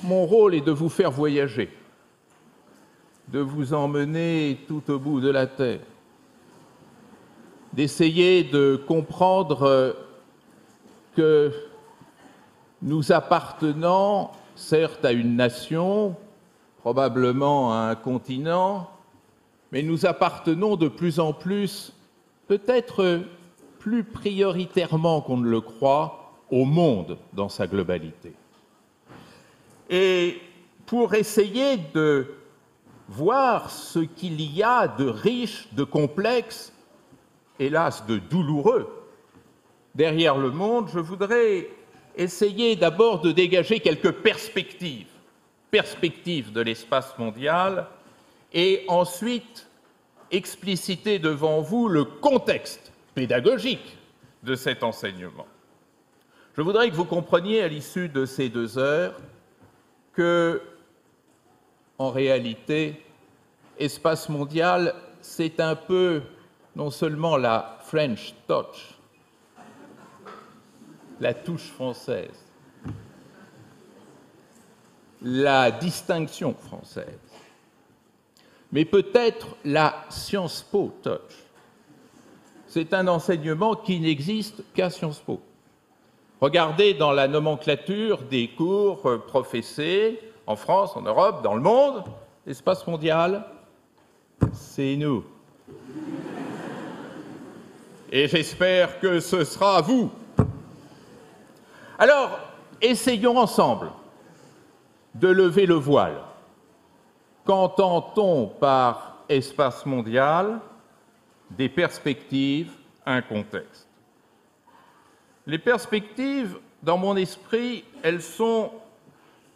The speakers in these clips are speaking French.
mon rôle est de vous faire voyager, de vous emmener tout au bout de la terre, d'essayer de comprendre que nous appartenons certes à une nation, probablement à un continent, mais nous appartenons de plus en plus, peut-être plus prioritairement qu'on ne le croit, au monde dans sa globalité. Et pour essayer de voir ce qu'il y a de riche, de complexe, hélas de douloureux, derrière le monde, je voudrais essayer d'abord de dégager quelques perspectives de l'espace mondial, et ensuite expliciter devant vous le contexte pédagogique de cet enseignement. Je voudrais que vous compreniez à l'issue de ces 2 heures que, en réalité, espace mondial, c'est un peu non seulement la French touch, la touche française, la distinction française, mais peut-être la Sciences Po touch. C'est un enseignement qui n'existe qu'à Sciences Po. Regardez dans la nomenclature des cours professés en France, en Europe, dans le monde, l'espace mondial, c'est nous. Et j'espère que ce sera à vous. Alors, essayons ensemble de lever le voile. Qu'entend-on par espace mondial? Des perspectives, un contexte. Les perspectives, dans mon esprit, elles sont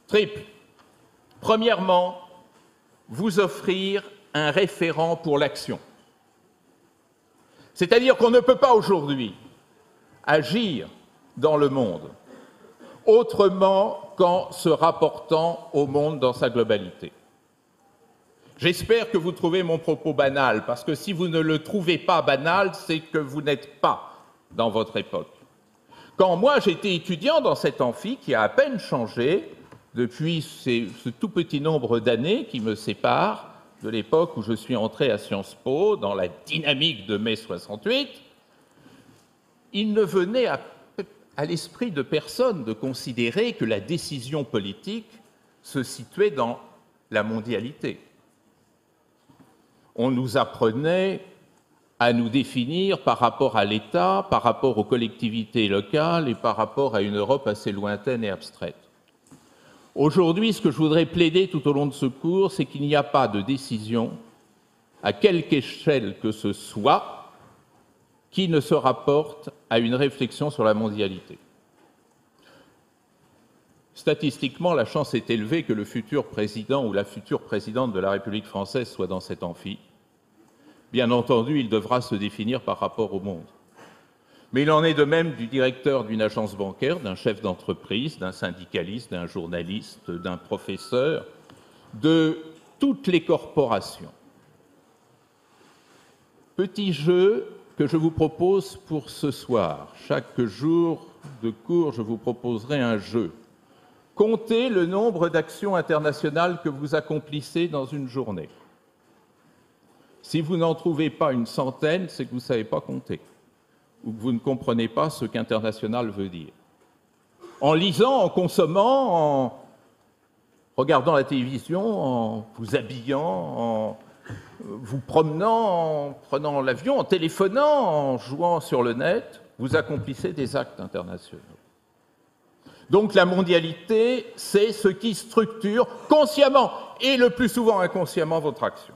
triples. Premièrement, vous offrir un référent pour l'action. C'est-à-dire qu'on ne peut pas aujourd'hui agir dans le monde autrement qu'en se rapportant au monde dans sa globalité. J'espère que vous trouvez mon propos banal, parce que si vous ne le trouvez pas banal, c'est que vous n'êtes pas dans votre époque. Quand moi j'étais étudiant dans cet amphi qui a à peine changé depuis ce tout petit nombre d'années qui me séparent de l'époque où je suis entré à Sciences Po, dans la dynamique de mai 68, il ne venait à l'esprit de personne de considérer que la décision politique se situait dans la mondialité. On nous apprenait à nous définir par rapport à l'État, par rapport aux collectivités locales et par rapport à une Europe assez lointaine et abstraite. Aujourd'hui, ce que je voudrais plaider tout au long de ce cours, c'est qu'il n'y a pas de décision, à quelque échelle que ce soit, qui ne se rapporte à une réflexion sur la mondialité. Statistiquement, la chance est élevée que le futur président ou la future présidente de la République française soit dans cet amphi. Bien entendu, il devra se définir par rapport au monde. Mais il en est de même du directeur d'une agence bancaire, d'un chef d'entreprise, d'un syndicaliste, d'un journaliste, d'un professeur, de toutes les corporations. Petit jeu que je vous propose pour ce soir. Chaque jour de cours, je vous proposerai un jeu. Comptez le nombre d'actions internationales que vous accomplissez dans une journée. Si vous n'en trouvez pas une centaine, c'est que vous ne savez pas compter, ou que vous ne comprenez pas ce qu'international veut dire. En lisant, en consommant, en regardant la télévision, en vous habillant, en vous promenant, en prenant l'avion, en téléphonant, en jouant sur le net, vous accomplissez des actes internationaux. Donc la mondialité, c'est ce qui structure consciemment et le plus souvent inconsciemment votre action.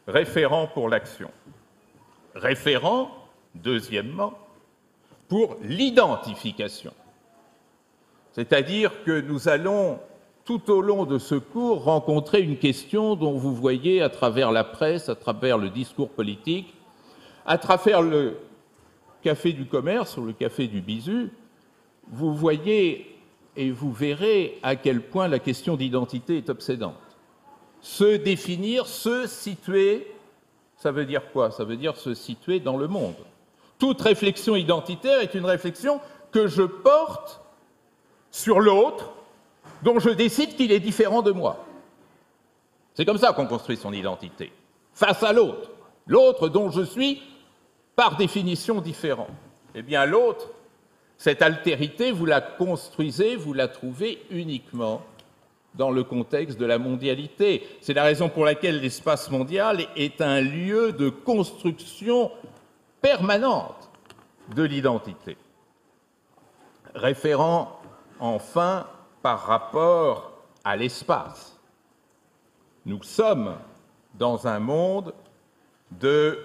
Référent pour l'action. Référent, deuxièmement, pour l'identification. C'est-à-dire que nous allons, tout au long de ce cours, rencontrer une question dont vous voyez à travers la presse, à travers le discours politique, à travers le café du commerce ou le café du bisu, vous voyez et vous verrez à quel point la question d'identité est obsédante. Se définir, se situer, ça veut dire quoi? Ça veut dire se situer dans le monde. Toute réflexion identitaire est une réflexion que je porte sur l'autre dont je décide qu'il est différent de moi. C'est comme ça qu'on construit son identité, face à l'autre, l'autre dont je suis par définition différent. Eh bien l'autre, cette altérité, vous la construisez, vous la trouvez uniquement dans le contexte de la mondialité. C'est la raison pour laquelle l'espace mondial est un lieu de construction permanente de l'identité. Référent, enfin, par rapport à l'espace. Nous sommes dans un monde de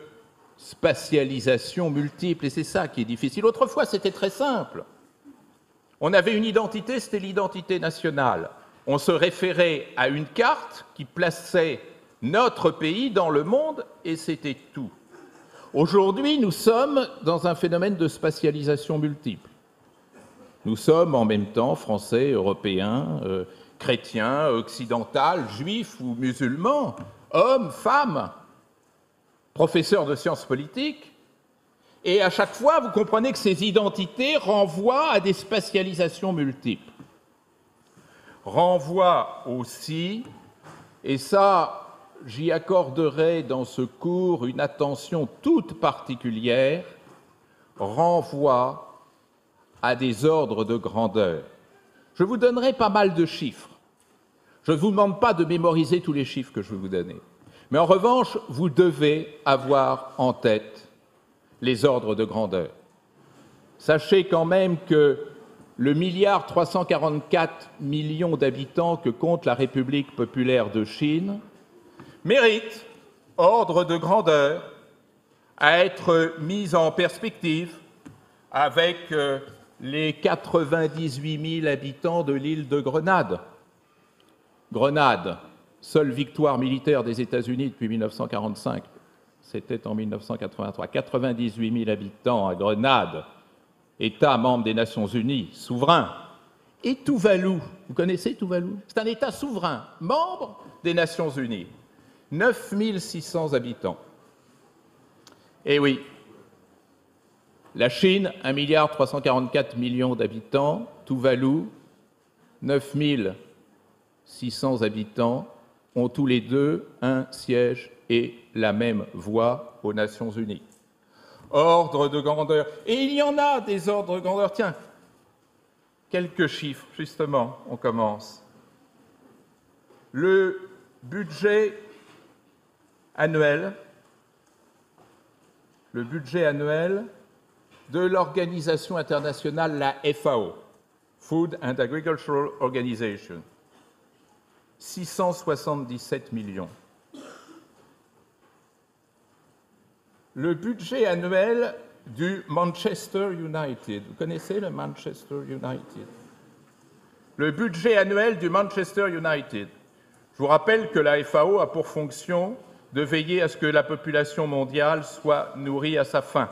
spatialisation multiple, et c'est ça qui est difficile. Autrefois, c'était très simple. On avait une identité, c'était l'identité nationale. On se référait à une carte qui plaçait notre pays dans le monde, et c'était tout. Aujourd'hui, nous sommes dans un phénomène de spatialisation multiple. Nous sommes en même temps français, européens, chrétiens, occidentaux, juifs ou musulmans, hommes, femmes, professeurs de sciences politiques. Et à chaque fois, vous comprenez que ces identités renvoient à des spatialisations multiples. Renvoient aussi, et ça, j'y accorderai dans ce cours une attention toute particulière, renvoient à des ordres de grandeur. Je vous donnerai pas mal de chiffres. Je ne vous demande pas de mémoriser tous les chiffres que je vais vous donner. Mais en revanche, vous devez avoir en tête les ordres de grandeur. Sachez quand même que le 1,344 milliard d'habitants que compte la République populaire de Chine mérite, ordre de grandeur, à être mis en perspective avec les 98 000 habitants de l'île de Grenade. Grenade, seule victoire militaire des États-Unis depuis 1945, c'était en 1983. 98 000 habitants à Grenade, État membre des Nations Unies, souverain. Et Tuvalu, vous connaissez Tuvalu? C'est un État souverain, membre des Nations Unies. 9 600 habitants. Eh oui, la Chine, 1,344 milliard d'habitants, Tuvalu, 9 600 habitants, ont tous les deux un siège et la même voix aux Nations Unies. Ordre de grandeur. Et il y en a des ordres de grandeur. Tiens, quelques chiffres, justement, on commence. Le budget annuel de l'organisation internationale, la FAO, Food and Agricultural Organization, 677 millions. Le budget annuel du Manchester United, vous connaissez le Manchester United? Le budget annuel du Manchester United. Je vous rappelle que la FAO a pour fonction de veiller à ce que la population mondiale soit nourrie à sa faim.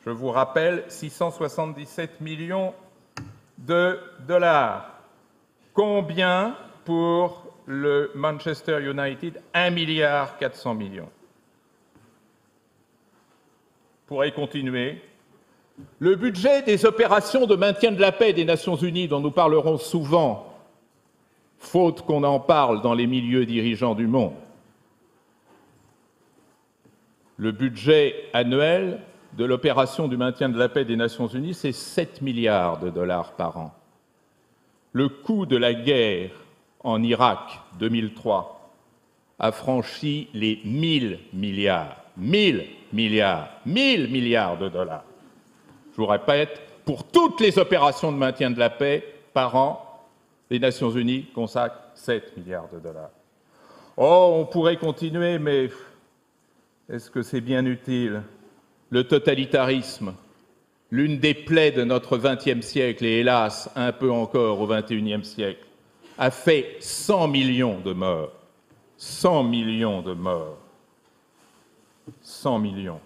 Je vous rappelle 677 millions de dollars. Combien pour le Manchester United? 1,4 milliard. Je pourrais continuer. Le budget des opérations de maintien de la paix des Nations Unies, dont nous parlerons souvent, faute qu'on en parle dans les milieux dirigeants du monde. Le budget annuel de l'opération du maintien de la paix des Nations Unies, c'est 7 milliards de dollars par an. Le coût de la guerre en Irak, 2003, a franchi les 1000 milliards. 1000 milliards de dollars. Je vous répète, pour toutes les opérations de maintien de la paix par an, les Nations Unies consacrent 7 milliards de dollars. Oh, on pourrait continuer, mais est-ce que c'est bien utile? Le totalitarisme, l'une des plaies de notre XXe siècle, et hélas, un peu encore au XXIe siècle, a fait 100 millions de morts. 100 millions de morts. 100 millions.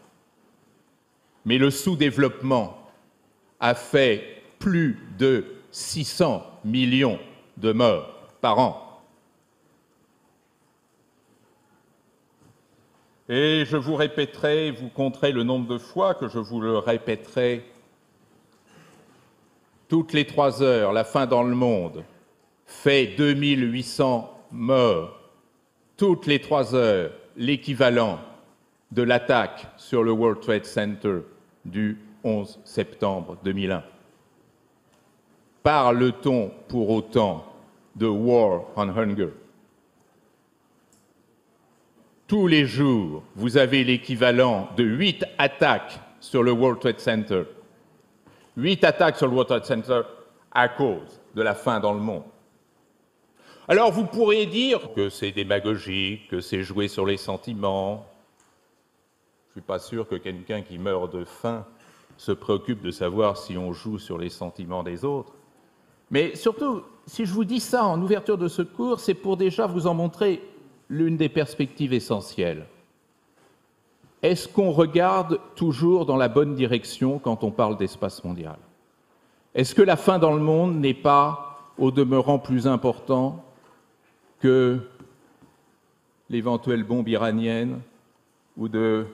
Mais le sous-développement a fait plus de 600 millions de morts par an. Et je vous répéterai, vous compterez le nombre de fois que je vous le répéterai toutes les 3 heures, la faim dans le monde, fait 2800 morts toutes les 3 heures, l'équivalent de l'attaque sur le World Trade Center du 11 septembre 2001. Parle-t-on pour autant de War on Hunger? Tous les jours, vous avez l'équivalent de 8 attaques sur le World Trade Center. 8 attaques sur le World Trade Center à cause de la faim dans le monde. Alors vous pourriez dire que c'est démagogique, que c'est jouer sur les sentiments. Je ne suis pas sûr que quelqu'un qui meurt de faim se préoccupe de savoir si on joue sur les sentiments des autres. Mais surtout, si je vous dis ça en ouverture de ce cours, c'est pour déjà vous en montrer l'une des perspectives essentielles. Est-ce qu'on regarde toujours dans la bonne direction quand on parle d'espace mondial? Est-ce que la faim dans le monde n'est pas, au demeurant, plus important que l'éventuelle bombe iranienne ou de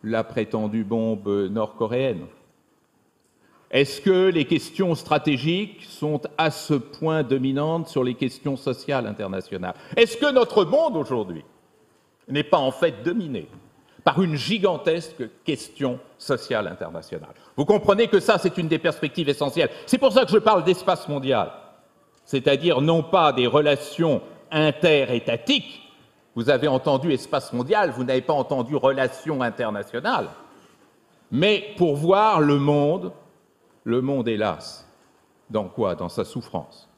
la prétendue bombe nord-coréenne? Est-ce que les questions stratégiques sont à ce point dominantes sur les questions sociales internationales? Est-ce que notre monde aujourd'hui n'est pas en fait dominé par une gigantesque question sociale internationale? Vous comprenez que ça, c'est une des perspectives essentielles. C'est pour ça que je parle d'espace mondial, c'est-à-dire non pas des relations interétatiques. Vous avez entendu espace mondial, vous n'avez pas entendu relations internationales. Mais pour voir le monde, hélas, dans quoi? Dans sa souffrance.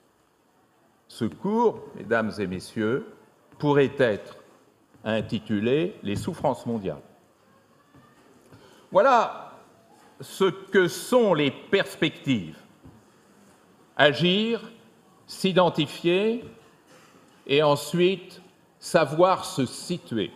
Ce cours, mesdames et messieurs, pourrait être intitulé « Les souffrances mondiales ». Voilà ce que sont les perspectives. Agir, s'identifier et ensuite savoir se situer.